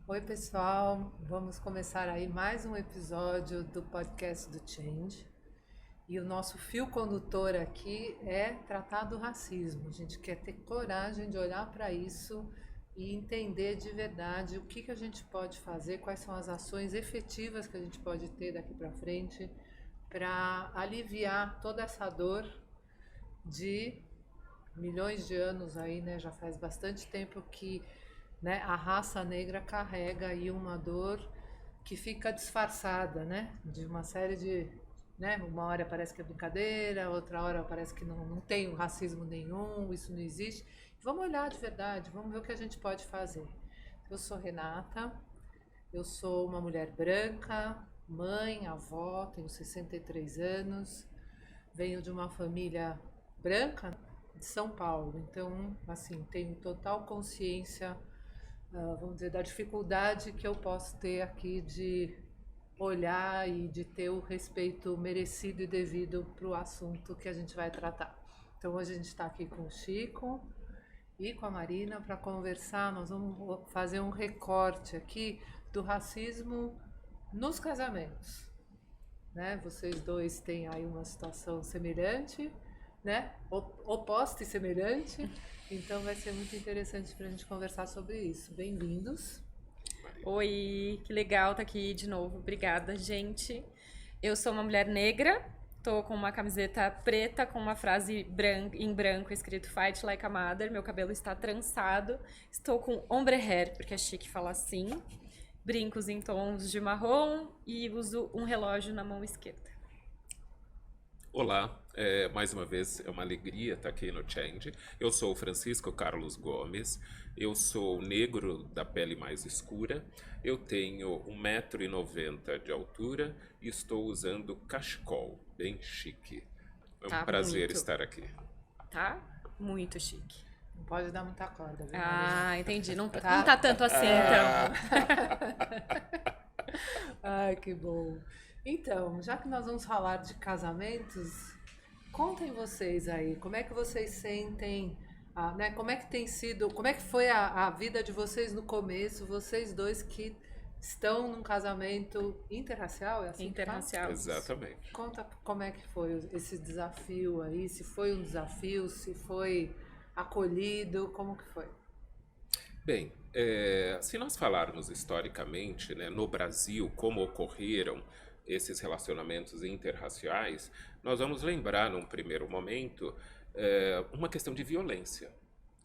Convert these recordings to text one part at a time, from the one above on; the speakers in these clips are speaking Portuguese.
Oi, pessoal. Vamos começar aí mais um episódio do podcast do Change. E o nosso fio condutor aqui é tratar do racismo. A gente quer ter coragem de olhar para isso e entender de verdade o que a gente pode fazer, quais são as ações efetivas que a gente pode ter daqui para frente para aliviar toda essa dor de milhões de anos aí, né? Já faz bastante tempo que, né, a raça negra carrega aí uma dor que fica disfarçada, né? De uma série de, né? Uma hora parece que é brincadeira, outra hora parece que não tem racismo nenhum, isso não existe. Vamos olhar de verdade, vamos ver o que a gente pode fazer. Eu sou Renata, eu sou uma mulher branca, mãe, avó, tenho 63 anos, venho de uma família branca de São Paulo, então, assim, tenho total consciência, vamos dizer, da dificuldade que eu posso ter aqui de olhar e de ter o respeito merecido e devido para o assunto que a gente vai tratar. Então, hoje a gente está aqui com o Chico e com a Marina para conversar. Nós vamos fazer um recorte aqui do racismo nos casamentos, né? Vocês dois têm aí uma situação semelhante, né? Oposta e semelhante. Então vai ser muito interessante para a gente conversar sobre isso. Bem-vindos. Oi, que legal estar aqui de novo. Obrigada, gente. Eu sou uma mulher negra, tô com uma camiseta preta com uma frase em branco escrito Fight Like a Mother. Meu cabelo está trançado. Estou com ombre hair, porque é chique falar assim. Brincos em tons de marrom e uso um relógio na mão esquerda. Olá, mais uma vez é uma alegria estar aqui no Change. Eu sou o Francisco Carlos Gomes, eu sou negro da pele mais escura, eu tenho 1,90 m de altura e estou usando cachecol, bem chique. É um Tá prazer muito, estar aqui. tá? Muito chique. Não pode dar muita corda, viu, Marina? Ah, entendi. Não, Tá. não tá tanto assim, então. Ai, que bom. Então, já que nós vamos falar de casamentos, contem vocês aí, como é que vocês sentem, né? Como é que tem sido, como é que foi a vida de vocês no começo, vocês dois que estão num casamento interracial, é assim que fala? Interracial. Exatamente. Conta como é que foi esse desafio aí, se foi um desafio, se foi acolhido, como que foi? Bem, se nós falarmos historicamente, né, no Brasil, como ocorreram esses relacionamentos interraciais, nós vamos lembrar, num primeiro momento, uma questão de violência.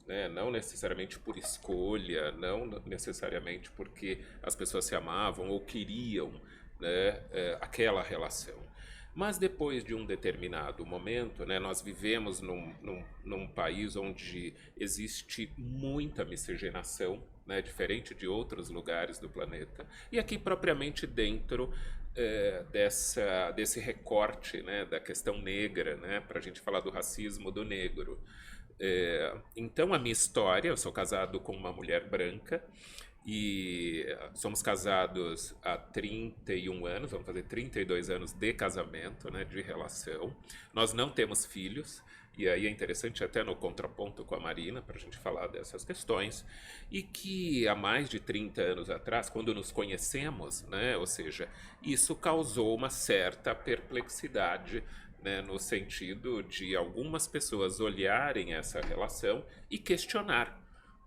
Né? Não necessariamente por escolha, não necessariamente porque as pessoas se amavam ou queriam, né, aquela relação. Mas depois de um determinado momento, né, nós vivemos num país onde existe muita miscigenação, né, diferente de outros lugares do planeta, e aqui propriamente dentro desse recorte, né, da questão negra, né, para a gente falar do racismo do negro. Então, a minha história, eu sou casado com uma mulher branca, e somos casados há 31 anos, vamos fazer 32 anos de casamento, né, de relação. Nós não temos filhos, e aí é interessante até no contraponto com a Marina, para a gente falar dessas questões, e que há mais de 30 anos atrás, quando nos conhecemos, né, ou seja, isso causou uma certa perplexidade, né, no sentido de algumas pessoas olharem essa relação e questionar,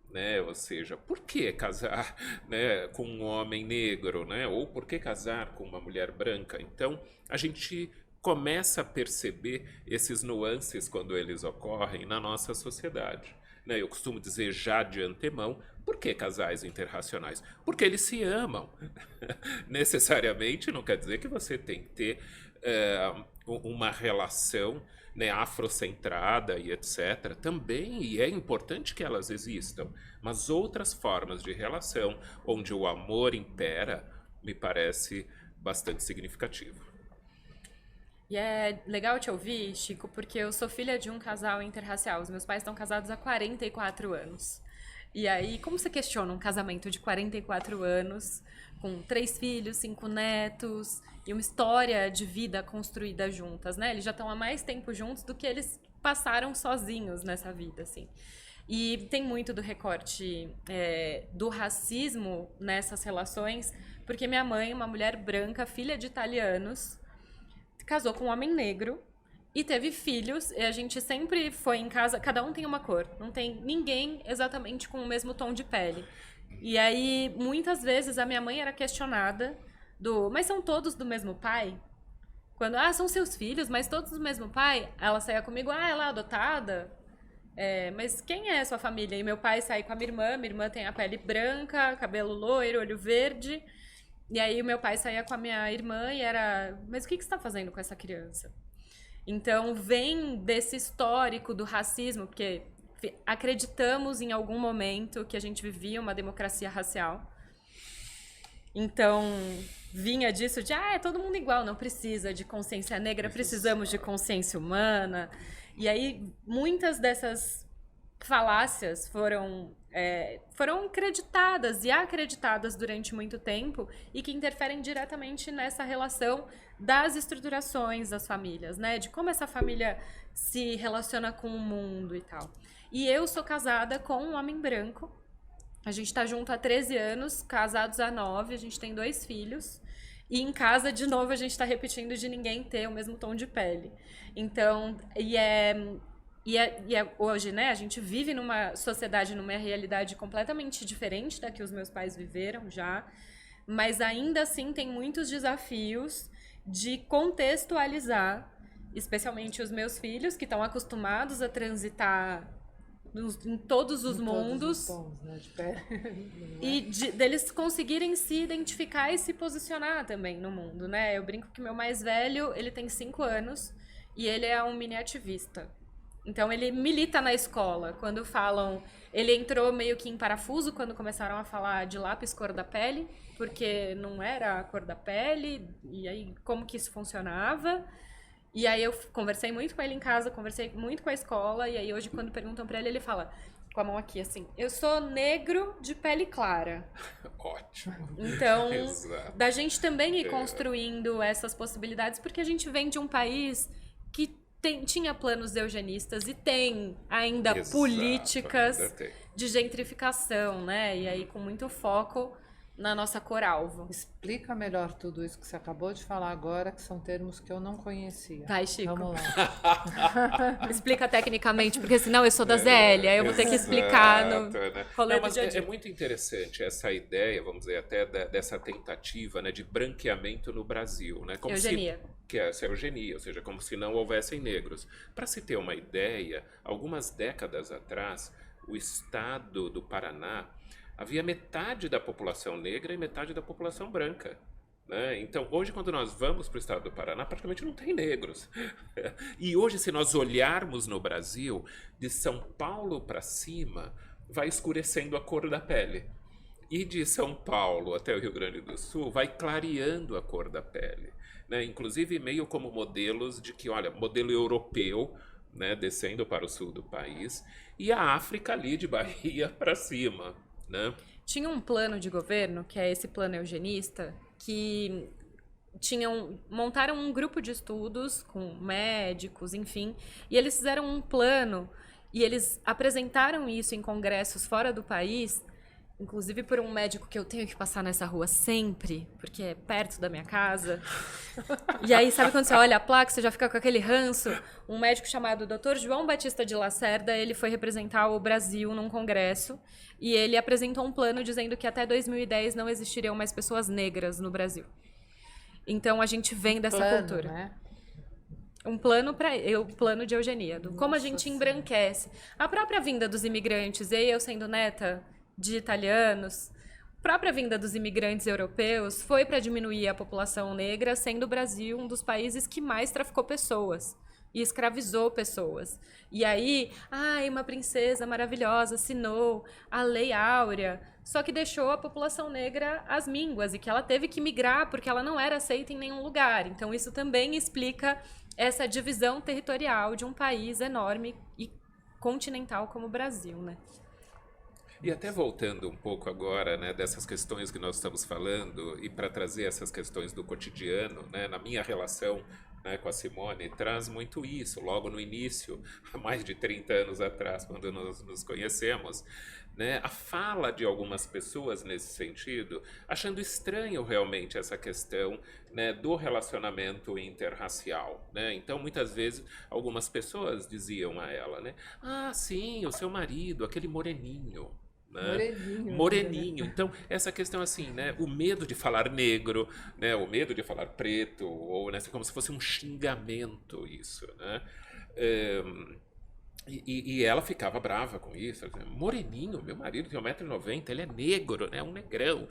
né? Ou seja, por que casar, né, com um homem negro, né? Ou por que casar com uma mulher branca? Então, a gente começa a perceber esses nuances quando eles ocorrem na nossa sociedade. Né? Eu costumo dizer já de antemão, por que casais interracionais? Porque eles se amam. Necessariamente não quer dizer que você tem que ter uma relação, né, afrocentrada e etc. Também, e é importante que elas existam, mas outras formas de relação onde o amor impera me parece bastante significativo. E é legal te ouvir, Chico, porque eu sou filha de um casal interracial. Os meus pais estão casados há 44 anos. E aí, como você questiona um casamento de 44 anos, com 3 filhos, 5 netos e uma história de vida construída juntas, né? Eles já estão há mais tempo juntos do que eles passaram sozinhos nessa vida, assim. E tem muito do recorte do racismo nessas relações, porque minha mãe, uma mulher branca, filha de italianos, casou com um homem negro e teve filhos. E a gente sempre foi em casa, cada um tem uma cor, não tem ninguém exatamente com o mesmo tom de pele. E aí, muitas vezes, a minha mãe era questionada mas são todos do mesmo pai? Quando, são seus filhos, mas todos do mesmo pai? Ela saía comigo, ela é adotada? Mas quem é a sua família? E meu pai sai com a minha irmã tem a pele branca, cabelo loiro, olho verde. E aí o meu pai saía com a minha irmã e era, mas o que você está fazendo com essa criança? Então vem desse histórico do racismo, porque acreditamos em algum momento que a gente vivia uma democracia racial. Então vinha disso de, é todo mundo igual, não precisa de consciência negra, precisamos de consciência humana. E aí, muitas dessas falácias foram acreditadas e acreditadas durante muito tempo e que interferem diretamente nessa relação das estruturações das famílias, né? De como essa família se relaciona com o mundo e tal. E eu sou casada com um homem branco. A gente tá junto há 13 anos, casados há 9, a gente tem 2 filhos. E em casa, de novo, a gente está repetindo de ninguém ter o mesmo tom de pele. Então, hoje, né, a gente vive numa sociedade, numa realidade completamente diferente da que os meus pais viveram já, mas ainda assim tem muitos desafios de contextualizar, especialmente os meus filhos, que estão acostumados a transitar em todos os mundos, todos os tons, né, de pele. e deles conseguirem se identificar e se posicionar também no mundo, né? Eu brinco que meu mais velho, ele tem 5 anos e ele é um mini ativista. Então ele milita na escola. Quando falam, ele entrou meio que em parafuso quando começaram a falar de lápis cor da pele, porque não era a cor da pele, e aí como que isso funcionava. E aí eu conversei muito com ele em casa, conversei muito com a escola, e aí hoje quando perguntam pra ele, ele fala, com a mão aqui assim, eu sou negro de pele clara. Ótimo. Então, da gente também ir construindo essas possibilidades, porque a gente vem de um país que tinha planos eugenistas e tem ainda políticas de gentrificação, né? E aí com muito foco na nossa cor-alvo. Explica melhor tudo isso que você acabou de falar agora, que são termos que eu não conhecia. Vai, Chico. Vamos lá. Explica tecnicamente, porque senão eu sou da ZL, aí eu vou ter que explicar no rolê do dia a dia. É muito interessante essa ideia, vamos dizer, até dessa tentativa, né, de branqueamento no Brasil. Né, como eugenia. Que é essa eugenia, ou seja, como se não houvessem negros. Para se ter uma ideia, algumas décadas atrás, o estado do Paraná havia metade da população negra e metade da população branca. Né? Então, hoje, quando nós vamos para o estado do Paraná, praticamente não tem negros. E hoje, se nós olharmos no Brasil, de São Paulo para cima, vai escurecendo a cor da pele. E de São Paulo até o Rio Grande do Sul, vai clareando a cor da pele. Né? Inclusive, meio como modelos de que, olha, modelo europeu, né, descendo para o sul do país, e a África ali de Bahia para cima. Né? Tinha um plano de governo, que é esse plano eugenista, que montaram um grupo de estudos com médicos, enfim, e eles fizeram um plano e eles apresentaram isso em congressos fora do país, inclusive por um médico que eu tenho que passar nessa rua sempre, porque é perto da minha casa. E aí, sabe quando você olha a placa, você já fica com aquele ranço? Um médico chamado Dr. João Batista de Lacerda, ele foi representar o Brasil num congresso e ele apresentou um plano dizendo que até 2010 não existiriam mais pessoas negras no Brasil. Então, a gente vem dessa cultura. Né? Um plano plano de eugenia, como a gente embranquece. A própria vinda dos imigrantes, eu sendo neta de italianos, a própria vinda dos imigrantes europeus foi para diminuir a população negra, sendo o Brasil um dos países que mais traficou pessoas e escravizou pessoas. E aí, uma princesa maravilhosa assinou a Lei Áurea, só que deixou a população negra às mínguas e que ela teve que migrar porque ela não era aceita em nenhum lugar. Então isso também explica essa divisão territorial de um país enorme e continental como o Brasil, né? E até voltando um pouco agora, né, dessas questões que nós estamos falando e para trazer essas questões do cotidiano, né, na minha relação né, com a Simone, traz muito isso. Logo no início, há mais de 30 anos atrás, quando nos conhecemos, né, a fala de algumas pessoas nesse sentido, achando estranho realmente essa questão, né, do relacionamento interracial, né? Então, muitas vezes, algumas pessoas diziam a ela, né, ah, sim, o seu marido, aquele moreninho, né? Moreninho. Moreninho. Então, essa questão assim, né? O medo de falar negro, né? O medo de falar preto, ou né? Como se fosse um xingamento isso, né? E ela ficava brava com isso. Ela dizia, moreninho, meu marido tem 1,90 m, ele é negro, né? Um negrão.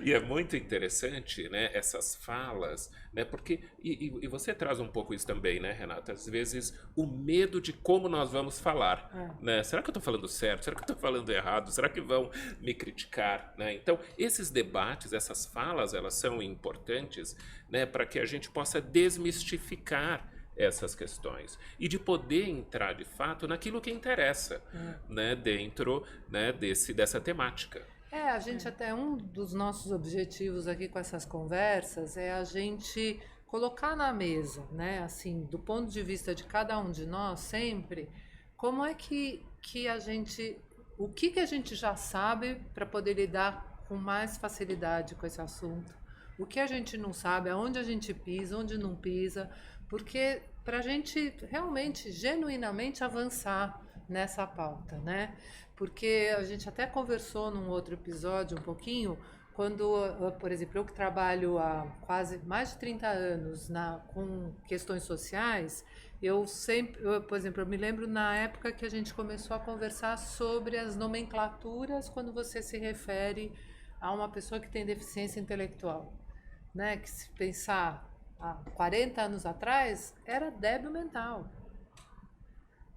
E é muito interessante, né? Essas falas, né? Porque, e você traz um pouco isso também, né, Renata? Às vezes, o medo de como nós vamos falar, né? Será que eu estou falando certo? Será que eu estou falando errado? Será que vão me criticar, né? Então, esses debates, essas falas, elas são importantes, né? Para que a gente possa desmistificar essas questões e de poder entrar de fato naquilo que interessa, né, dentro, né, dessa temática. A gente até um dos nossos objetivos aqui com essas conversas é a gente colocar na mesa, né, assim, do ponto de vista de cada um de nós sempre, como é que a gente, o que a gente já sabe para poder lidar com mais facilidade com esse assunto, o que a gente não sabe, aonde a gente pisa, onde não pisa, porque para a gente realmente, genuinamente avançar nessa pauta, né? Porque a gente até conversou num outro episódio um pouquinho, quando, por exemplo, eu que trabalho há quase mais de 30 anos com questões sociais, por exemplo, eu me lembro na época que a gente começou a conversar sobre as nomenclaturas quando você se refere a uma pessoa que tem deficiência intelectual, né? Que se pensar há 40 anos atrás, era débil mental.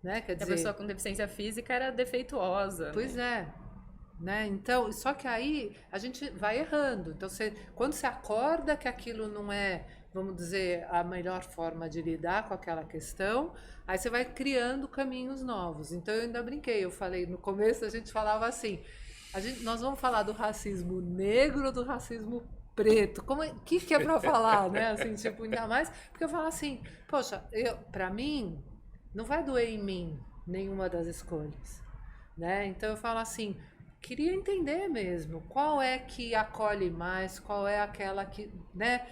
Né? Quer dizer, a pessoa com deficiência física era defeituosa. Pois é. Né? Então, só que aí a gente vai errando. Então, quando você acorda que aquilo não é, vamos dizer, a melhor forma de lidar com aquela questão, aí você vai criando caminhos novos. Então, eu ainda brinquei. Eu falei, no começo a gente falava assim, nós vamos falar do racismo negro ou do racismo preto, que é para falar, né? Assim, tipo, ainda mais, porque eu falo assim, poxa, para mim não vai doer em mim nenhuma das escolhas, né? Então eu falo assim, queria entender mesmo qual é que acolhe mais, qual é aquela que, né?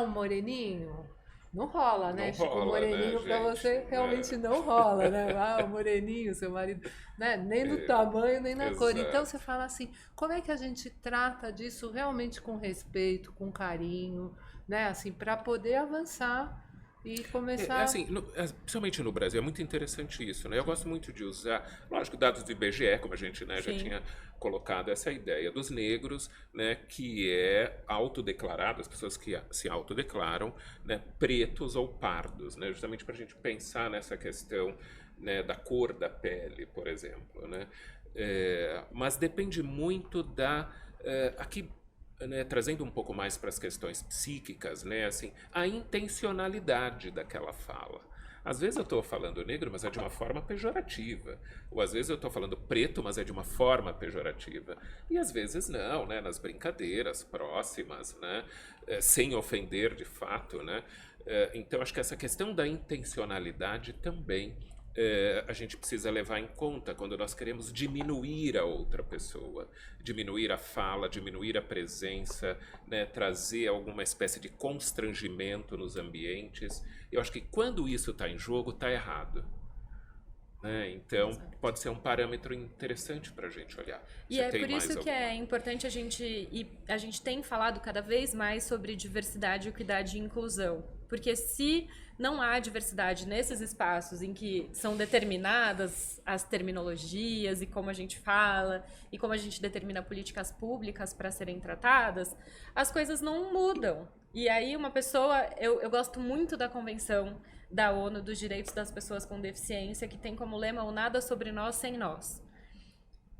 O moreninho não rola, né? Não Tipo, rola, o moreninho né, pra você realmente não rola, né? O moreninho, seu marido, né? Nem no tamanho, nem na cor. Então você fala assim, como é que a gente trata disso realmente com respeito, com carinho, né? Assim, para poder avançar e começar... Assim, principalmente no Brasil, é muito interessante isso, né? Eu gosto muito de usar, lógico, dados do IBGE, como a gente, né, já tinha colocado essa ideia dos negros, né, que é autodeclarado, as pessoas que se autodeclaram, né, pretos ou pardos, né, justamente para a gente pensar nessa questão, né, da cor da pele, por exemplo, né? Mas depende muito aqui, né, trazendo um pouco mais para as questões psíquicas, né, assim, a intencionalidade daquela fala. Às vezes eu estou falando negro, mas é de uma forma pejorativa. Ou às vezes eu estou falando preto, mas é de uma forma pejorativa. E às vezes não, né, nas brincadeiras próximas, né, sem ofender de fato, né. Então acho que essa questão da intencionalidade também a gente precisa levar em conta quando nós queremos diminuir a outra pessoa, diminuir a fala, diminuir a presença, né, trazer alguma espécie de constrangimento nos ambientes. Eu acho que quando isso está em jogo, está errado. Né? Então, pode ser um parâmetro interessante para a gente olhar. E é por isso que é importante a gente tem falado cada vez mais sobre diversidade, equidade e inclusão. Porque se não há diversidade nesses espaços em que são determinadas as terminologias e como a gente fala e como a gente determina políticas públicas para serem tratadas, as coisas não mudam. E aí uma pessoa, eu gosto muito da Convenção da ONU dos Direitos das Pessoas com Deficiência, que tem como lema o nada sobre nós sem nós.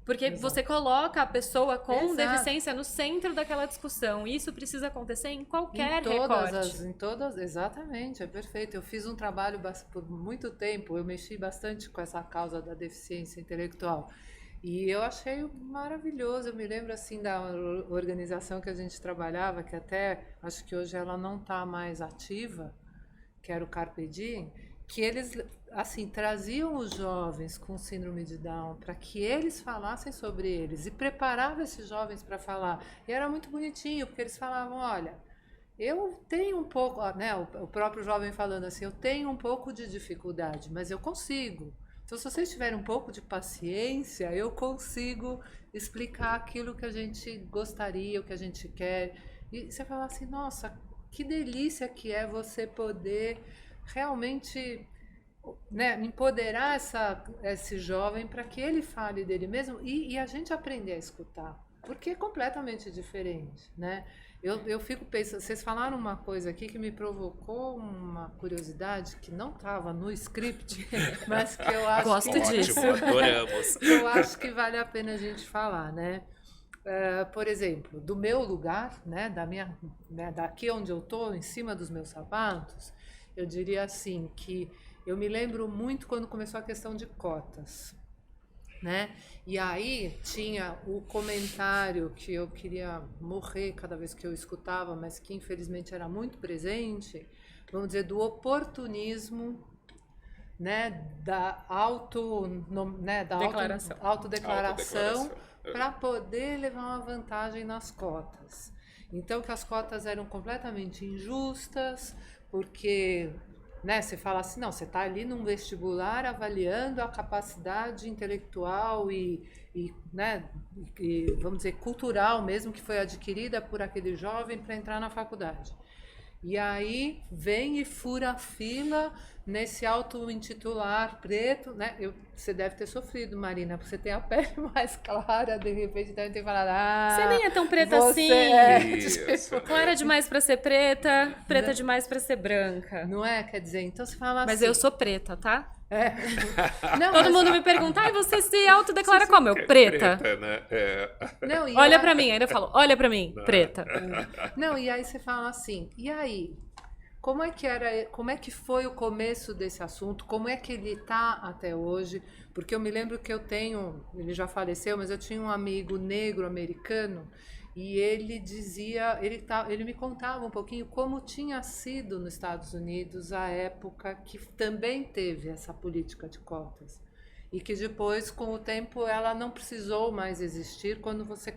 Porque você coloca a pessoa com deficiência no centro daquela discussão. E isso precisa acontecer em qualquer recorte. Em todas, exatamente, é perfeito. Eu fiz um trabalho por muito tempo, eu mexi bastante com essa causa da deficiência intelectual. E eu achei maravilhoso. Eu me lembro assim da organização que a gente trabalhava, que até acho que hoje ela não está mais ativa, que era o Carpe Diem, que eles assim traziam os jovens com síndrome de Down para que eles falassem sobre eles e preparavam esses jovens para falar. E era muito bonitinho, porque eles falavam, olha, eu tenho um pouco, né, o próprio jovem falando assim, eu tenho um pouco de dificuldade, mas eu consigo. Então, se vocês tiverem um pouco de paciência, eu consigo explicar aquilo que a gente gostaria, o que a gente quer. E você fala assim, nossa, que delícia que é você poder realmente, né, empoderar esse jovem para que ele fale dele mesmo e a gente aprender a escutar, porque é completamente diferente, né? Eu fico pensando, vocês falaram uma coisa aqui que me provocou uma curiosidade que não estava no script, mas que eu acho Gosto disso. Ótimo, adoramos. eu acho que vale a pena a gente falar, né? Por exemplo, do meu lugar, né, daqui onde eu estou, em cima dos meus sapatos, eu diria assim que eu me lembro muito quando começou a questão de cotas, né? E aí tinha o comentário que eu queria morrer cada vez que eu escutava, mas que infelizmente era muito presente, vamos dizer, do oportunismo, né, da autodeclaração para poder levar uma vantagem nas cotas. Então, que as cotas eram completamente injustas, porque, né, você fala assim, não, você está ali num vestibular avaliando a capacidade intelectual né, vamos dizer, cultural mesmo, que foi adquirida por aquele jovem para entrar na faculdade. E aí vem e fura a fila nesse auto-intitular preto, né? Você deve ter sofrido, Marina, porque você tem a pele mais clara, de repente deve ter falado, Você nem é tão preta assim. Isso. Clara demais pra ser preta, preta demais pra ser branca. Não é? Quer dizer, então você fala Mas assim... eu sou preta, tá? É. Não, Todo mundo me pergunta, e você se autodeclara como? Eu, preta. Né? Não, e Olha aí... pra mim, ainda eu falo, olha pra mim, preta. Não, e aí você fala assim, e aí? Como é que foi o começo desse assunto? Como é que ele está até hoje? Porque eu me lembro que ele já faleceu, mas eu tinha um amigo negro americano e ele dizia, ele me contava um pouquinho como tinha sido nos Estados Unidos a época que também teve essa política de cotas. E que depois, com o tempo, ela não precisou mais existir quando você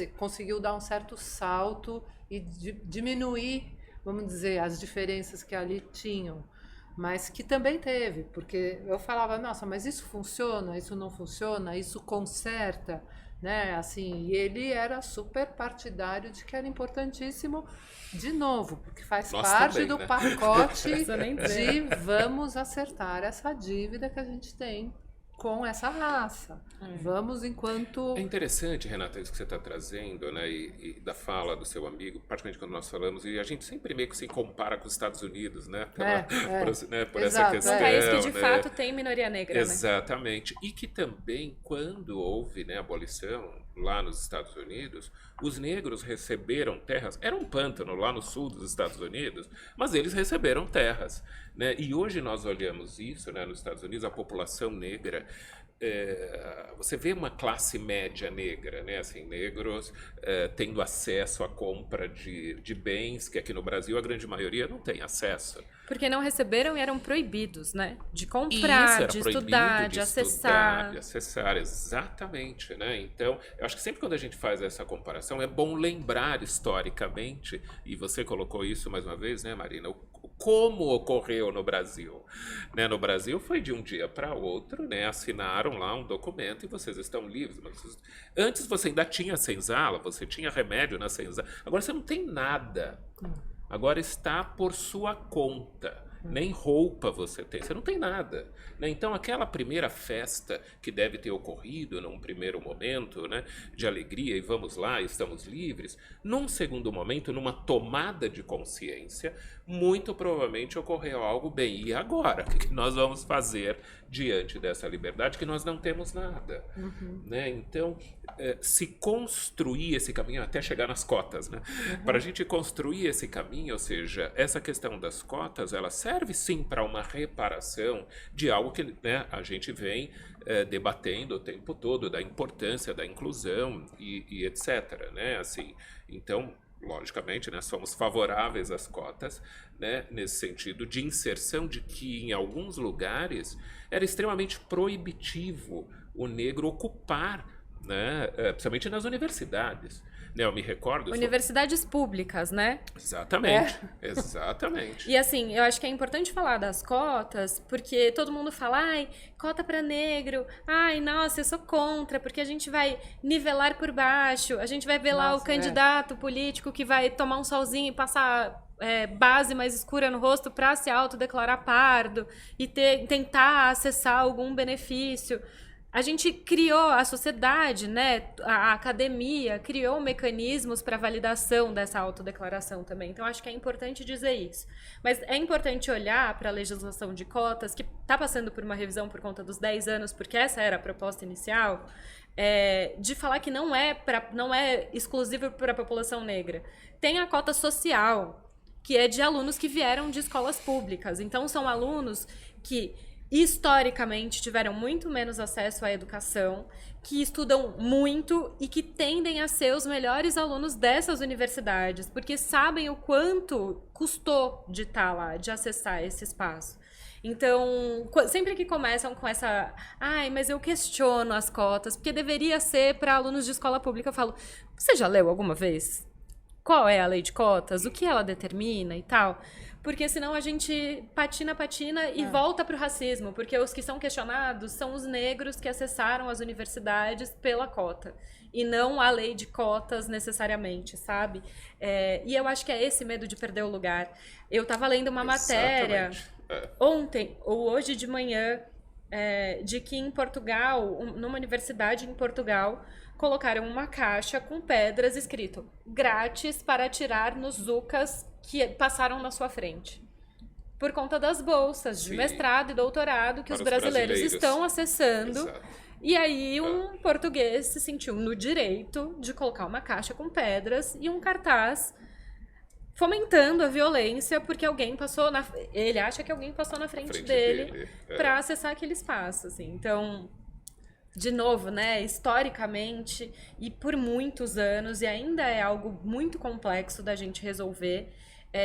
conseguiu dar um certo salto e diminuir, vamos dizer, as diferenças que ali tinham, mas que também teve, porque eu falava, nossa, mas isso funciona, isso não funciona, isso conserta, né? Assim, e ele era super partidário de que era importantíssimo, de novo, porque faz parte também, do né? pacote Precisa nem dizer. de vamos acertar essa dívida que a gente tem com essa raça. Vamos enquanto... É interessante, Renata, isso que você está trazendo, né, e da fala do seu amigo, particularmente quando nós falamos, e a gente sempre meio que se compara com os Estados Unidos, né, por essa Exato, questão. Um país que de né? fato tem minoria negra, né? Exatamente. E que também, quando houve, né, a abolição lá nos Estados Unidos, os negros receberam terras, era um pântano lá no sul dos Estados Unidos, mas eles receberam terras, né? E hoje nós olhamos isso, né, nos Estados Unidos, a população negra, você vê uma classe média negra, né? Assim, negros tendo acesso à compra de bens, que aqui no Brasil a grande maioria não tem acesso. Porque não receberam e eram proibidos, né? De Isso, comprar, era de proibido estudar, de acessar. De acessar, exatamente, né? Então, eu acho que sempre quando a gente faz essa comparação, é bom lembrar historicamente, e você colocou isso mais uma vez, né, Marina, como ocorreu no Brasil. Né? No Brasil foi de um dia para outro, né? Assinaram lá um documento e vocês estão livres. Mas antes você ainda tinha senzala, você tinha remédio na senzala, agora você não tem nada. Agora está por sua conta. Nem roupa você tem, você não tem nada. Né? Então, aquela primeira festa que deve ter ocorrido num primeiro momento, né, de alegria, e vamos lá, estamos livres, num segundo momento, numa tomada de consciência, muito provavelmente ocorreu algo bem. E agora? O que nós vamos fazer diante dessa liberdade que nós não temos nada? Né? Então, se construir esse caminho, até chegar nas cotas, né? Para a gente construir esse caminho, ou seja, essa questão das cotas, ela serve serve sim para uma reparação de algo que, né, a gente vem debatendo o tempo todo, da importância da inclusão e etc. Né? Assim, então, logicamente, né, somos favoráveis às cotas, né, nesse sentido de inserção, de que em alguns lugares era extremamente proibitivo o negro ocupar, né, principalmente nas universidades. Né, eu me recordo... Universidades públicas, né? Exatamente, exatamente. E assim, eu acho que é importante falar das cotas, porque todo mundo fala, ai, cota para negro, ai, nossa, eu sou contra, porque a gente vai nivelar por baixo, a gente vai ver lá o candidato político que vai tomar um solzinho e passar base mais escura no rosto para se autodeclarar pardo e tentar acessar algum benefício. A gente criou, a sociedade, né, a academia, criou mecanismos para validação dessa autodeclaração também. Então, acho que é importante dizer isso. Mas é importante olhar para a legislação de cotas, que está passando por uma revisão por conta dos 10 anos, porque essa era a proposta inicial, de falar que não é exclusivo para a população negra. Tem a cota social, que é de alunos que vieram de escolas públicas. Então, são alunos que historicamente tiveram muito menos acesso à educação, que estudam muito e que tendem a ser os melhores alunos dessas universidades, porque sabem o quanto custou de estar lá, de acessar esse espaço. Então, sempre que começam com essa... Ai, mas eu questiono as cotas, porque deveria ser para alunos de escola pública. Eu falo, você já leu alguma vez? Qual é a lei de cotas? O que ela determina e tal? Porque senão a gente patina e volta para o racismo, porque os que são questionados são os negros que acessaram as universidades pela cota, e não a lei de cotas necessariamente, sabe? E eu acho que é esse medo de perder o lugar. Eu estava lendo uma matéria ontem, ou hoje de manhã, de que em Portugal, numa universidade em Portugal, colocaram uma caixa com pedras escrito grátis para atirar nos zucas que passaram na sua frente. Por conta das bolsas de mestrado e doutorado que os brasileiros estão acessando. Exato. E aí um português se sentiu no direito de colocar uma caixa com pedras e um cartaz fomentando a violência porque alguém passou ele acha que alguém passou na frente dele para acessar aquele espaço, assim. Então, de novo, né, historicamente e por muitos anos, e ainda é algo muito complexo da gente resolver.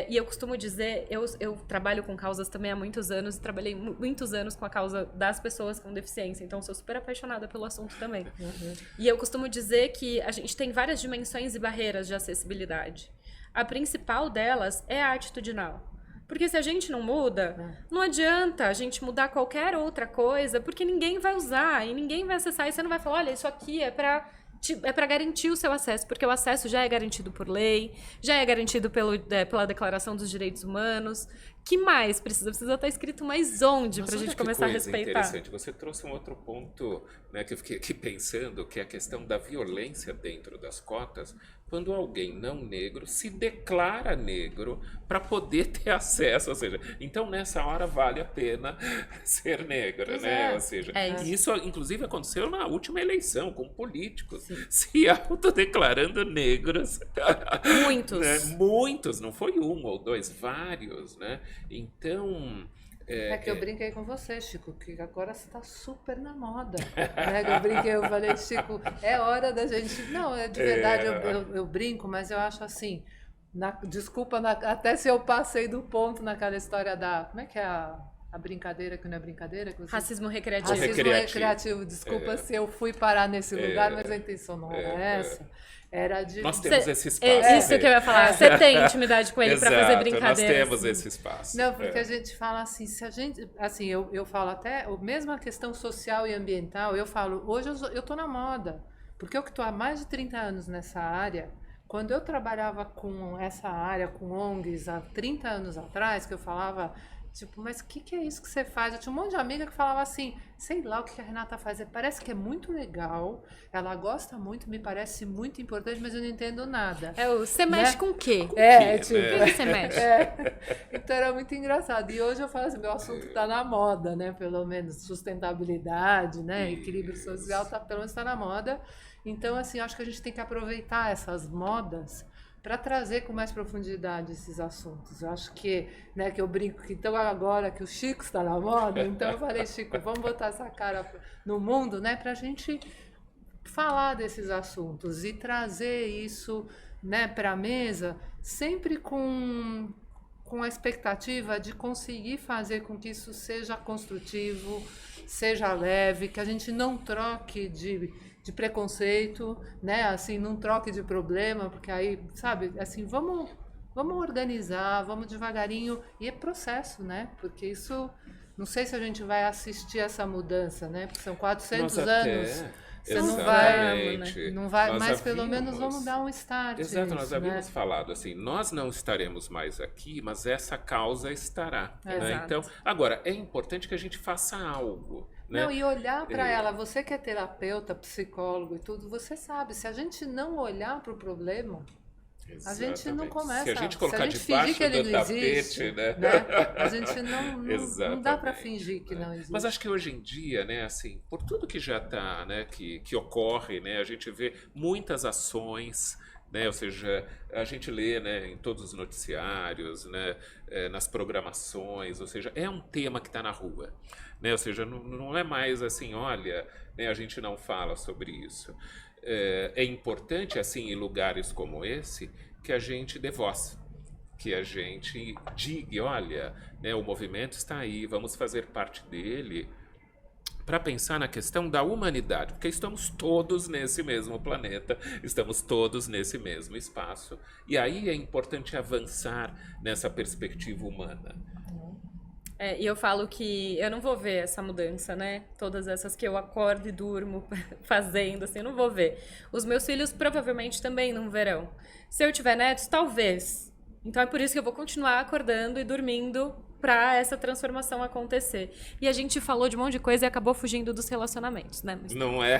E eu costumo dizer, eu trabalho com causas também há muitos anos, e trabalhei muitos anos com a causa das pessoas com deficiência, então sou super apaixonada pelo assunto também. Uhum. E eu costumo dizer que a gente tem várias dimensões e barreiras de acessibilidade. A principal delas é a atitudinal. Porque se a gente não muda, não adianta a gente mudar qualquer outra coisa, porque ninguém vai usar e ninguém vai acessar. E você não vai falar, olha, isso aqui é para garantir o seu acesso, porque o acesso já é garantido por lei, já é garantido pela Declaração dos Direitos Humanos. Que mais precisa? Precisa estar escrito mais onde para a gente começar a respeitar. Interessante. Você trouxe um outro ponto, né, que eu fiquei aqui pensando, que é a questão da violência dentro das cotas, quando alguém não negro se declara negro para poder ter acesso, ou seja, então nessa hora vale a pena ser negra, né? Ou seja, isso inclusive aconteceu na última eleição com políticos se autodeclarando negros. Muitos. Né? Muitos, não foi um ou dois, vários, né? Então... que eu brinquei com você, Chico, que agora você está super na moda. Né? Eu falei, Chico, é hora da gente... Não, de verdade, eu brinco, mas eu acho assim... Desculpa, até se eu passei do ponto naquela história da... Como é que é a brincadeira que não é brincadeira? Que você... Racismo recreativo. Racismo recreativo. Desculpa se eu fui parar nesse lugar, mas a intenção não era essa. Era de... Nós temos esse espaço. Isso que eu ia falar. Você tem intimidade com ele para fazer brincadeira. Nós temos esse espaço. Não, porque a gente fala assim, se a gente... Assim, eu falo até... Mesmo a questão social e ambiental, eu falo, hoje eu tô na moda. Porque eu que estou há mais de 30 anos nessa área, quando eu trabalhava com essa área, com ONGs, há 30 anos atrás, que eu falava... Tipo, mas o que é isso que você faz? Eu tinha um monte de amiga que falava assim, sei lá o que a Renata faz, parece que é muito legal, ela gosta muito, me parece muito importante, mas eu não entendo nada. Você mexe com o quê? Tipo... O que você mexe? Então era muito engraçado. E hoje eu falo assim, meu assunto está na moda, né? Pelo menos sustentabilidade, né? Equilíbrio social, pelo menos está na moda. Então, assim, acho que a gente tem que aproveitar essas modas para trazer com mais profundidade esses assuntos. Eu acho que, né, que eu brinco que então agora que o Chico está na moda, então eu falei, Chico, vamos botar essa cara no mundo, né, para a gente falar desses assuntos e trazer isso, né, para a mesa, sempre com a expectativa de conseguir fazer com que isso seja construtivo, seja leve, que a gente não troque de preconceito, né? Assim, não troque de problema, porque aí, sabe, assim, vamos organizar, vamos devagarinho, e é processo, né? Porque isso, não sei se a gente vai assistir essa mudança, né? Porque são 400 anos. Você não vai, mas pelo menos vamos dar um start. Exato, nós nisso, havíamos né? falado assim, nós não estaremos mais aqui, mas essa causa estará. Né? Exato. Então, agora, é importante que a gente faça algo. Né? Não, e olhar para ela, você que é terapeuta, psicólogo e tudo, você sabe, se a gente não olhar para o problema, a gente não Exatamente. começa. Se a gente colocar se a gente debaixo fingir que ele do não tapete, existe, né? A gente não dá para fingir que não existe. Mas acho que hoje em dia, né, assim, por tudo que já está, né, que ocorre, né, a gente vê muitas ações, né, ou seja, a gente lê, né, em todos os noticiários, né, nas programações, ou seja, é um tema que está na rua, né, ou seja, não é mais assim, olha, né, a gente não fala sobre isso. É importante, assim, em lugares como esse, que a gente dê voz, que a gente diga, olha, né, o movimento está aí, vamos fazer parte dele, para pensar na questão da humanidade, porque estamos todos nesse mesmo planeta, estamos todos nesse mesmo espaço, e aí é importante avançar nessa perspectiva humana. E eu falo que eu não vou ver essa mudança, né? Todas essas que eu acordo e durmo fazendo, assim, eu não vou ver. Os meus filhos provavelmente também não verão. Se eu tiver netos, talvez. Então é por isso que eu vou continuar acordando e dormindo para essa transformação acontecer. E a gente falou de um monte de coisa e acabou fugindo dos relacionamentos, né? Mas... Não é?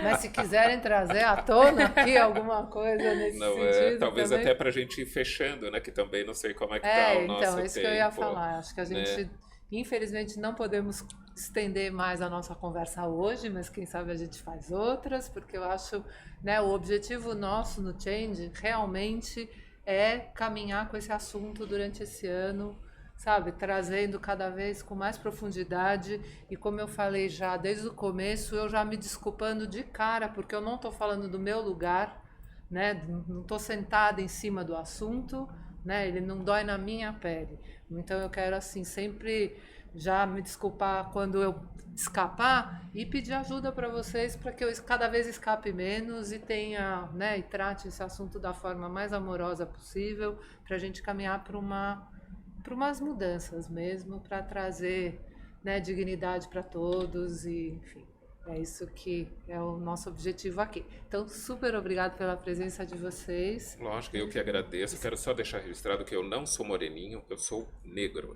Mas se quiserem trazer à tona aqui alguma coisa nesse sentido. Talvez também... até para a gente ir fechando, né? Que também não sei como é que tá o nosso então, isso tempo, que eu ia falar. Acho que a gente, né? infelizmente, não podemos estender mais a nossa conversa hoje, mas quem sabe a gente faz outras, porque eu acho, né, o objetivo nosso no Change realmente é caminhar com esse assunto durante esse ano, sabe? Trazendo cada vez com mais profundidade e, como eu falei já desde o começo, eu já me desculpando de cara, porque eu não estou falando do meu lugar, né? Não estou sentada em cima do assunto, né? Ele não dói na minha pele. Então eu quero, assim, sempre já me desculpar quando eu escapar e pedir ajuda para vocês para que eu cada vez escape menos e tenha, né, e trate esse assunto da forma mais amorosa possível para a gente caminhar para umas mudanças mesmo, para trazer, né, dignidade para todos e, enfim, é isso que é o nosso objetivo aqui. Então, super obrigado pela presença de vocês. Lógico, eu que agradeço. Quero só deixar registrado que eu não sou moreninho, eu sou negro.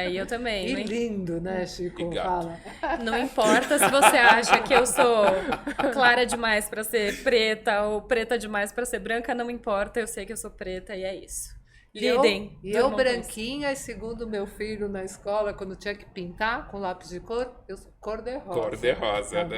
E eu também. E lindo, né, Chico? Fala. Não importa se você acha que eu sou clara demais para ser preta ou preta demais para ser branca, não importa, eu sei que eu sou preta e é isso. Lidem. E eu branquinha, e segundo meu filho na escola, quando tinha que pintar com lápis de cor, eu sou cor-de-rosa. Cor-de-rosa, né?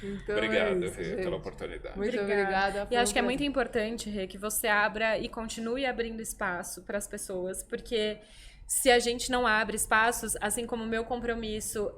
Então obrigado, é isso, Rê, pela oportunidade. Muito obrigada. E acho que é muito importante, Rê, que você abra e continue abrindo espaço para as pessoas, porque se a gente não abre espaços, assim como o meu compromisso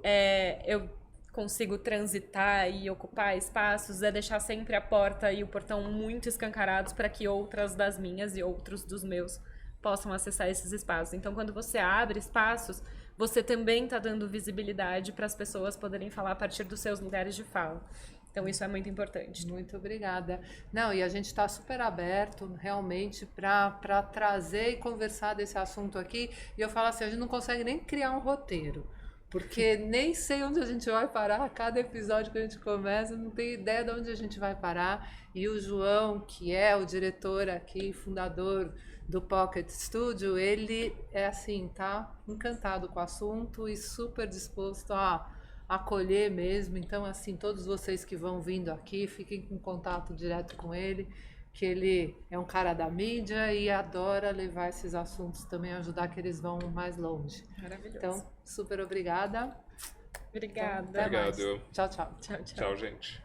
eu consigo transitar e ocupar espaços, é deixar sempre a porta e o portão muito escancarados para que outras das minhas e outros dos meus possam acessar esses espaços. Então, quando você abre espaços, você também está dando visibilidade para as pessoas poderem falar a partir dos seus lugares de fala. Então, isso é muito importante. Muito obrigada. Não, e a gente está super aberto, realmente, para trazer e conversar desse assunto aqui. E eu falo assim, a gente não consegue nem criar um roteiro. Porque nem sei onde a gente vai parar. Cada episódio que a gente começa, não tenho ideia de onde a gente vai parar. E o João, que é o diretor aqui, fundador do Pocket Studio, ele é assim, tá encantado com o assunto e super disposto a acolher mesmo. Então, assim, todos vocês que vão vindo aqui, fiquem com contato direto com ele, que ele é um cara da mídia e adora levar esses assuntos também, ajudar que eles vão mais longe. Maravilhoso. Então, super obrigada. Obrigada. Então, até mais. Obrigado. Tchau, tchau. Tchau, tchau. Tchau, gente.